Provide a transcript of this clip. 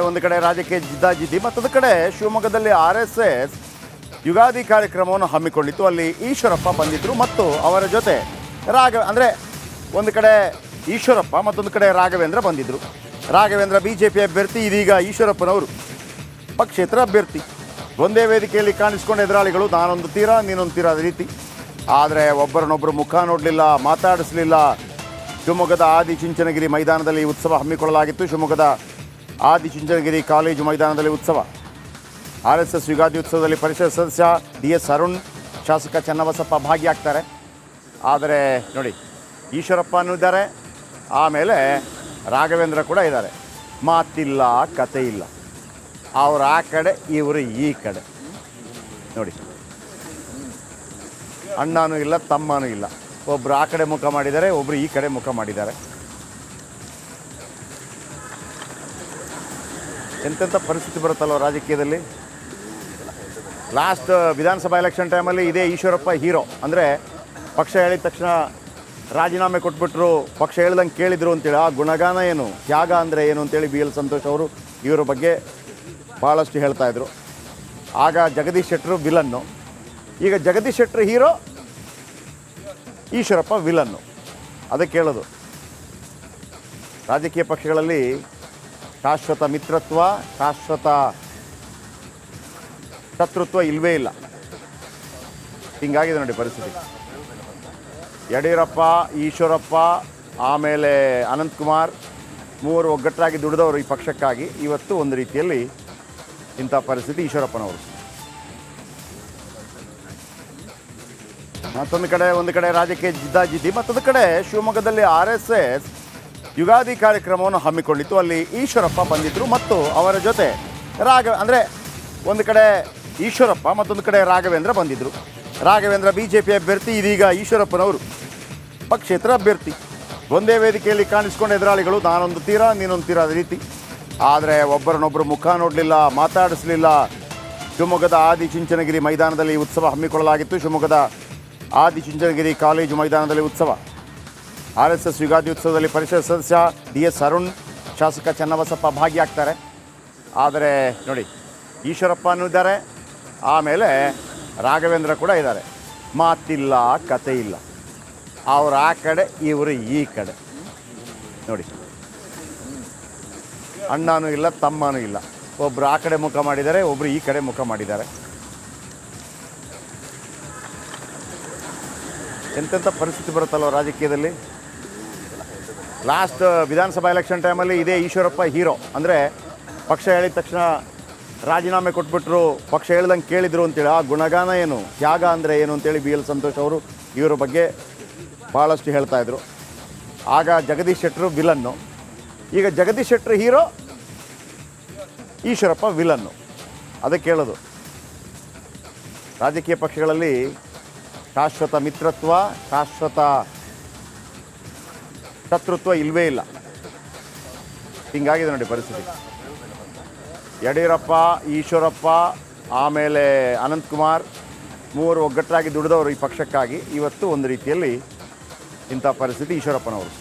ಒಂದು ಕಡೆ ರಾಜಕೀಯ ಜಿದ್ದಾಜಿದ್ದಿ, ಮತ್ತೊಂದು ಕಡೆ ಶಿವಮೊಗ್ಗದಲ್ಲಿ RSS ಯುಗಾದಿ ಕಾರ್ಯಕ್ರಮವನ್ನು ಹಮ್ಮಿಕೊಂಡಿತ್ತು. ಅಲ್ಲಿ ಈಶ್ವರಪ್ಪ ಬಂದಿದ್ದರು ಮತ್ತು ಅವರ ಜೊತೆ ಅಂದರೆ ಒಂದು ಕಡೆ ಈಶ್ವರಪ್ಪ ಮತ್ತೊಂದು ಕಡೆ ರಾಘವೇಂದ್ರ ಬಂದಿದ್ದರು. ರಾಘವೇಂದ್ರ BJP ಅಭ್ಯರ್ಥಿ, ಇದೀಗ ಈಶ್ವರಪ್ಪನವರು ಪಕ್ಷೇತರ ಅಭ್ಯರ್ಥಿ. ಒಂದೇ ವೇದಿಕೆಯಲ್ಲಿ ಕಾಣಿಸ್ಕೊಂಡ ಎದುರಾಳಿಗಳು, ನಾನೊಂದು ತೀರ ನೀನೊಂದು ತೀರ ಅದೇ ರೀತಿ. ಆದರೆ ಒಬ್ಬರನ್ನೊಬ್ಬರು ಮುಖ ನೋಡಲಿಲ್ಲ, ಮಾತಾಡಿಸಲಿಲ್ಲ. ಶಿವಮೊಗ್ಗದ ಆದಿಚುಂಚನಗಿರಿ ಮೈದಾನದಲ್ಲಿ ಉತ್ಸವ ಹಮ್ಮಿಕೊಳ್ಳಲಾಗಿತ್ತು. ಶಿವಮೊಗ್ಗದ ಆದಿಚುಂಚನಗಿರಿ ಕಾಲೇಜು ಮೈದಾನದಲ್ಲಿ ಉತ್ಸವ. RSS ಯುಗಾದಿ ಉತ್ಸವದಲ್ಲಿ ಪರಿಷತ್ ಸದಸ್ಯ DS ಅರುಣ್, ಶಾಸಕ ಚನ್ನಬಸಪ್ಪ ಭಾಗಿಯಾಗ್ತಾರೆ. ಆದರೆ ನೋಡಿ, ಈಶ್ವರಪ್ಪನೂ ಇದ್ದಾರೆ, ಆಮೇಲೆ ರಾಘವೇಂದ್ರ ಕೂಡ ಇದ್ದಾರೆ. ಮಾತಿಲ್ಲ, ಕತೆ ಇಲ್ಲ. ಅವರು ಆ ಕಡೆ, ಇವರು ಈ ಕಡೆ. ನೋಡಿ, ಅಣ್ಣನೂ ಇಲ್ಲ, ತಮ್ಮನೂ ಇಲ್ಲ. ಒಬ್ಬರು ಆ ಕಡೆ ಮುಖ ಮಾಡಿದ್ದಾರೆ, ಒಬ್ಬರು ಈ ಕಡೆ ಮುಖ ಮಾಡಿದ್ದಾರೆ. ಎಂತೆಂಥ ಪರಿಸ್ಥಿತಿ ಬರುತ್ತಲ್ವ ರಾಜಕೀಯದಲ್ಲಿ. ಲಾಸ್ಟ್ ವಿಧಾನಸಭಾ ಎಲೆಕ್ಷನ್ ಟೈಮಲ್ಲಿ ಇದೇ ಈಶ್ವರಪ್ಪ ಹೀರೋ. ಅಂದರೆ ಪಕ್ಷ ಹೇಳಿದ ತಕ್ಷಣ ರಾಜೀನಾಮೆ ಕೊಟ್ಬಿಟ್ರು, ಪಕ್ಷ ಹೇಳ್ದಂಗೆ ಕೇಳಿದರು ಅಂತೇಳಿ. ಆ ಗುಣಗಾನ ಏನು, ತ್ಯಾಗ ಅಂದರೆ ಏನು ಅಂತೇಳಿ BL ಸಂತೋಷ್ ಅವರು ಇವರ ಬಗ್ಗೆ ಭಾಳಷ್ಟು ಹೇಳ್ತಾಯಿದ್ರು. ಆಗ ಜಗದೀಶ್ ಶೆಟ್ಟರು ವಿಲನ್ನು, ಈಗ ಜಗದೀಶ್ ಶೆಟ್ಟರು ಹೀರೋ, ಈಶ್ವರಪ್ಪ ವಿಲನ್ನು. ಅದಕ್ಕೆ ಹೇಳೋದು, ರಾಜಕೀಯ ಪಕ್ಷಗಳಲ್ಲಿ ಶಾಶ್ವತ ಮಿತ್ರತ್ವ, ಶಾಶ್ವತ ಶತ್ರುತ್ವ ಇಲ್ಲವೇ ಇಲ್ಲ. ಹಿಂಗಾಗಿದೆ ನೋಡಿ ಪರಿಸ್ಥಿತಿ. ಯಡಿಯೂರಪ್ಪ, ಈಶ್ವರಪ್ಪ, ಆಮೇಲೆ ಅನಂತಕುಮಾರ್, ಮೂವರು ಒಗ್ಗಟ್ಟಾಗಿ ದುಡಿದವರು ಈ ಪಕ್ಷಕ್ಕಾಗಿ. ಇವತ್ತು ಒಂದು ರೀತಿಯಲ್ಲಿ ಇಂಥ ಪರಿಸ್ಥಿತಿ ಈಶ್ವರಪ್ಪನವರು. ಒಂದು ಕಡೆ ರಾಜಕೀಯ ಜಿದ್ದಾಜಿದ್ದಿ, ಮತ್ತೊಂದು ಕಡೆ ಶಿವಮೊಗ್ಗದಲ್ಲಿ RSS ಯುಗಾದಿ ಕಾರ್ಯಕ್ರಮವನ್ನು ಹಮ್ಮಿಕೊಂಡಿತ್ತು. ಅಲ್ಲಿ ಈಶ್ವರಪ್ಪ ಬಂದಿದ್ದರು ಮತ್ತು ಅವರ ಜೊತೆ ಅಂದರೆ ಒಂದು ಕಡೆ ಈಶ್ವರಪ್ಪ ಮತ್ತೊಂದು ಕಡೆ ರಾಘವೇಂದ್ರ ಬಂದಿದ್ದರು. ರಾಘವೇಂದ್ರ BJP ಅಭ್ಯರ್ಥಿ, ಇದೀಗ ಈಶ್ವರಪ್ಪನವರು ಪಕ್ಷೇತರ ಅಭ್ಯರ್ಥಿ. ಒಂದೇ ವೇದಿಕೆಯಲ್ಲಿ ಕಾಣಿಸ್ಕೊಂಡ ಎದುರಾಳಿಗಳು, ನಾನೊಂದು ತೀರ ನೀನೊಂದು ತೀರ ಅದೇ ರೀತಿ. ಆದರೆ ಒಬ್ಬರನ್ನೊಬ್ಬರು ಮುಖ ನೋಡಲಿಲ್ಲ, ಮಾತಾಡಿಸಲಿಲ್ಲ. ಶಿವಮೊಗ್ಗದ ಆದಿಚುಂಚನಗಿರಿ ಮೈದಾನದಲ್ಲಿ ಉತ್ಸವ ಹಮ್ಮಿಕೊಳ್ಳಲಾಗಿತ್ತು. ಶಿವಮೊಗ್ಗದ ಆದಿಚುಂಚನಗಿರಿ ಕಾಲೇಜು ಮೈದಾನದಲ್ಲಿ ಉತ್ಸವ. RSS ಯುಗಾದಿ ಉತ್ಸವದಲ್ಲಿ ಪರಿಷತ್ ಸದಸ್ಯ DS ಅರುಣ್, ಶಾಸಕ ಚನ್ನಬಸಪ್ಪ ಭಾಗಿಯಾಗ್ತಾರೆ. ಆದರೆ ನೋಡಿ, ಈಶ್ವರಪ್ಪನೂ ಇದ್ದಾರೆ, ಆಮೇಲೆ ರಾಘವೇಂದ್ರ ಕೂಡ ಇದ್ದಾರೆ. ಮಾತಿಲ್ಲ, ಕತೆ ಇಲ್ಲ. ಅವರು ಆ ಕಡೆ, ಇವರು ಈ ಕಡೆ. ನೋಡಿ, ಅಣ್ಣನೂ ಇಲ್ಲ, ತಮ್ಮನೂ ಇಲ್ಲ. ಒಬ್ಬರು ಆ ಕಡೆ ಮುಖ ಮಾಡಿದ್ದಾರೆ, ಒಬ್ಬರು ಈ ಕಡೆ ಮುಖ ಮಾಡಿದ್ದಾರೆ. ಎಂತೆಂಥ ಪರಿಸ್ಥಿತಿ ಬರುತ್ತಲ್ವ ರಾಜಕೀಯದಲ್ಲಿ. ಲಾಸ್ಟ್ ವಿಧಾನಸಭಾ ಎಲೆಕ್ಷನ್ ಟೈಮಲ್ಲಿ ಇದೇ ಈಶ್ವರಪ್ಪ ಹೀರೋ. ಅಂದರೆ ಪಕ್ಷ ಹೇಳಿದ ತಕ್ಷಣ ರಾಜೀನಾಮೆ ಕೊಟ್ಬಿಟ್ರು, ಪಕ್ಷ ಹೇಳ್ದಂಗೆ ಕೇಳಿದರು ಅಂತೇಳಿ. ಆ ಗುಣಗಾನ ಏನು, ತ್ಯಾಗ ಅಂದರೆ ಏನು ಅಂತೇಳಿ BL ಸಂತೋಷ್ ಅವರು ಇವರ ಬಗ್ಗೆ ಭಾಳಷ್ಟು ಹೇಳ್ತಾಯಿದ್ರು. ಆಗ ಜಗದೀಶ್ ಶೆಟ್ಟರು ವಿಲನ್ನು, ಈಗ ಜಗದೀಶ್ ಶೆಟ್ಟರು ಹೀರೋ, ಈಶ್ವರಪ್ಪ ವಿಲನ್ನು. ಅದಕ್ಕೆ ಹೇಳೋದು, ರಾಜಕೀಯ ಪಕ್ಷಗಳಲ್ಲಿ ಶಾಶ್ವತ ಮಿತ್ರತ್ವ, ಶಾಶ್ವತ ಶತ್ರುತ್ವ ಇಲ್ಲವೇ ಇಲ್ಲ. ಹಿಂಗಾಗಿದೆ ನೋಡಿ ಪರಿಸ್ಥಿತಿ. ಯಡಿಯೂರಪ್ಪ, ಈಶ್ವರಪ್ಪ, ಆಮೇಲೆ ಅನಂತಕುಮಾರ್, ಮೂವರು ಒಗ್ಗಟ್ಟಾಗಿ ದುಡಿದವರು ಈ ಪಕ್ಷಕ್ಕಾಗಿ. ಇವತ್ತು ಒಂದು ರೀತಿಯಲ್ಲಿ ಇಂಥ ಪರಿಸ್ಥಿತಿ ಈಶ್ವರಪ್ಪನವರು.